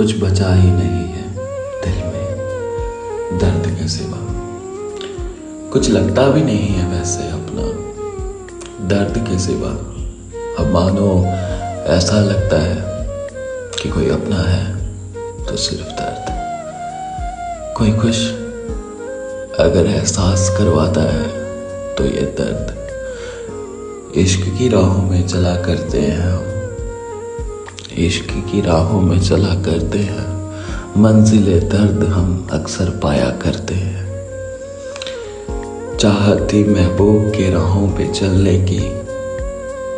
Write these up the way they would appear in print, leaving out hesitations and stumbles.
कुछ बचा ही नहीं है दिल में दर्द के सिवा। कुछ लगता भी नहीं है वैसे अपना दर्द के सिवा। अब मानो ऐसा लगता है कि कोई अपना है तो सिर्फ दर्द। कोई कुछ अगर एहसास करवाता है तो ये दर्द। इश्क की राहों में चला करते हैं हम, इश्क की राहों में चला करते हैं, मंजिले दर्द हम अक्सर पाया करते हैं। चाहत थी महबूब के राहों पे चलने की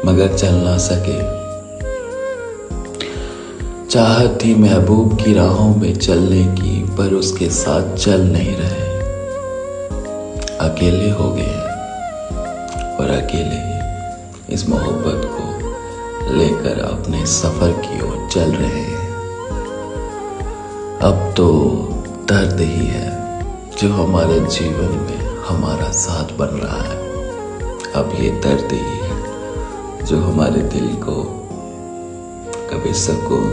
मगर चल ना सके। चाहत थी महबूब की राहों में चलने की पर उसके साथ चल नहीं रहे। अकेले हो गए और अकेले ही इस मोहब्बत को लेकर अपने सफर की ओर चल रहे हैं। अब तो दर्द ही है जो हमारे जीवन में हमारा साथ बन रहा है। अब ये दर्द ही है जो हमारे दिल को कभी सुकून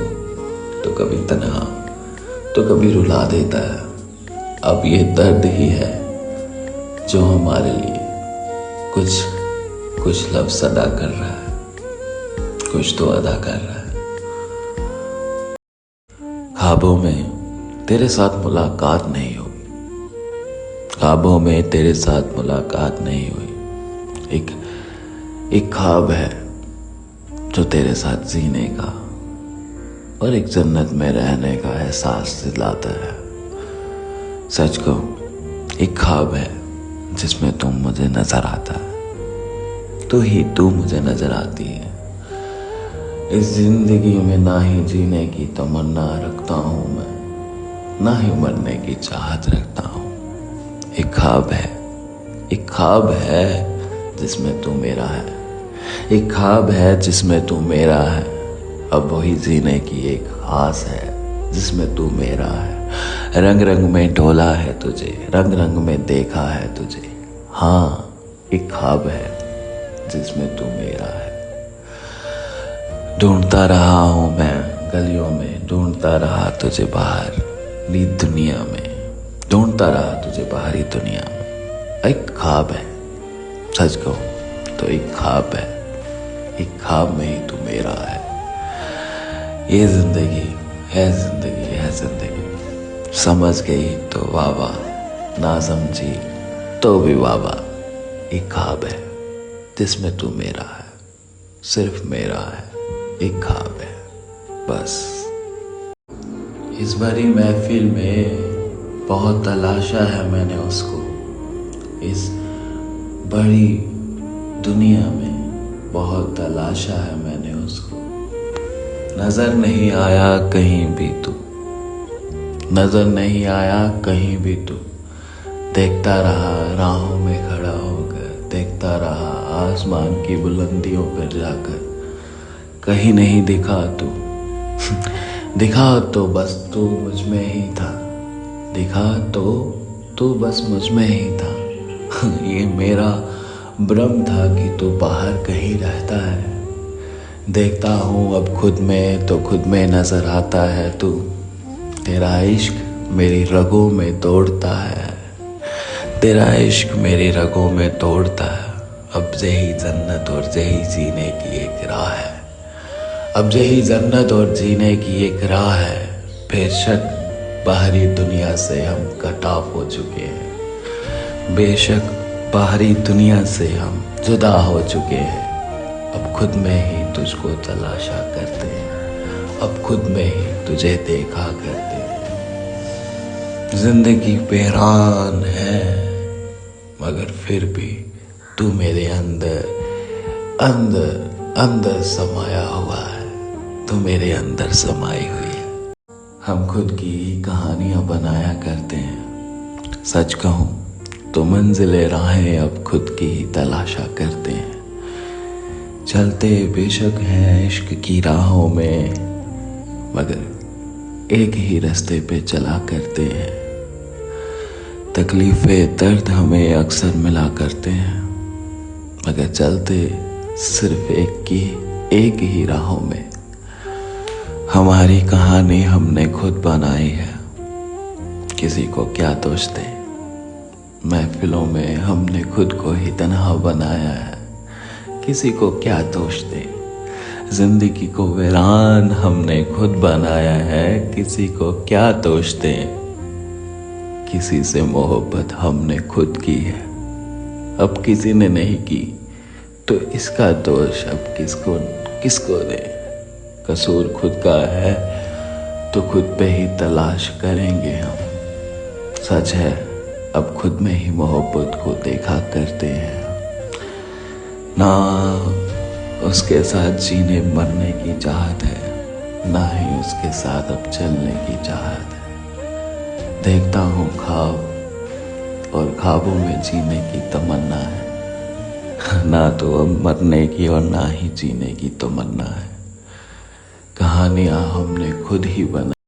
तो कभी तन्हा तो कभी रुला देता है। अब ये दर्द ही है जो हमारे लिए कुछ लफ्ज़ अदा कर रहा है, कुछ तो अदा कर रहा है। ख्वाबों में तेरे साथ मुलाकात नहीं हुई, ख्वाबों में तेरे साथ मुलाकात नहीं हुई। एक ख्वाब है जो तेरे साथ जीने का और एक जन्नत में रहने का एहसास दिलाता है। सच कहूं, एक ख्वाब है जिसमें तुम मुझे नजर आता है, तू मुझे नजर आती है। इस जिंदगी में ना ही जीने की तमन्ना रखता हूं मैं, ना ही मरने की चाहत रखता हूं। एक ख्वाब है जिसमें तू मेरा है, एक ख्वाब है जिसमें तू मेरा है। अब वही जीने की एक आस है जिसमें तू मेरा है। रंग रंग में ढोला है तुझे, रंग रंग में देखा है तुझे। हाँ, एक ख्वाब है जिसमें तू मेरा है। ढूंढता रहा हूं मैं गलियों में, ढूंढता रहा तुझे बाहरी दुनिया में, ढूंढता रहा तुझे बाहरी दुनिया में। एक ख्वाब है, सच कहूं तो एक ख्वाब है, एक ख्वाब में ही तू मेरा है। ये जिंदगी है, जिंदगी है जिंदगी। समझ गई तो वाह वाह, ना समझी तो भी वाह वाह। एक ख्वाब है जिसमें तू मेरा है, सिर्फ मेरा है। एक ख्वाब है बस। इस भरी महफिल में बहुत तलाशा है मैंने उसको, इस बड़ी दुनिया में बहुत तलाशा है मैंने उसको। नजर नहीं आया कहीं भी तू, नजर नहीं आया कहीं भी तू। देखता रहा राहों में खड़ा होकर, देखता रहा आसमान की बुलंदियों पर जाकर। कहीं नहीं दिखा तू दिखा तो बस तू मुझ में ही था, दिखा तो तू बस मुझ में ही था। ये मेरा भ्रम था कि तू बाहर कहीं रहता है। देखता हूँ अब खुद में तो खुद में नजर आता है तू। तेरा इश्क मेरी रगों में दौड़ता है, तेरा इश्क मेरी रगों में दौड़ता है। अब यही जन्नत और यही जीने की एक राह है, अब यही जन्नत और जीने की एक राह है। बेशक बाहरी दुनिया से हम कटाव हो चुके हैं, बेशक बाहरी दुनिया से हम जुदा हो चुके हैं। अब खुद में ही तुझको तलाशा करते हैं, अब खुद में ही तुझे देखा करते हैं। जिंदगी बेरान है मगर फिर भी तू मेरे अंदर अंदर अंदर समाया हुआ है, तू मेरे अंदर समाई हुई है। हम खुद की कहानियां बनाया करते हैं। सच कहूं तो मंजिले राहें अब खुद की ही तलाशा करते हैं। चलते बेशक हैं इश्क की राहों में मगर एक ही रास्ते पे चला करते हैं। तकलीफें दर्द हमें अक्सर मिला करते हैं मगर चलते सिर्फ एक ही राहों में। हमारी कहानी हमने खुद बनाई है, किसी को क्या दोष दे। महफिलों में हमने खुद को ही तन्हा बनाया है, किसी को क्या दोष दे। जिंदगी को वीरान हमने खुद बनाया है, किसी को क्या दोष दे। किसी से मोहब्बत हमने खुद की है, अब किसी ने नहीं की, तो इसका दोष अब किसको दे। कसूर खुद का है तो खुद पे ही तलाश करेंगे हम। सच है अब खुद में ही मोहब्बत को देखा करते हैं, ना उसके साथ जीने मरने की चाहत है, ना ही उसके साथ अब चलने की चाहत है। देखता हूँ ख्वाब और ख्वाबों में जीने की तमन्ना है, ना तो अब मरने की और ना ही जीने की तमन्ना है। कहानियां हमने खुद ही बनाई।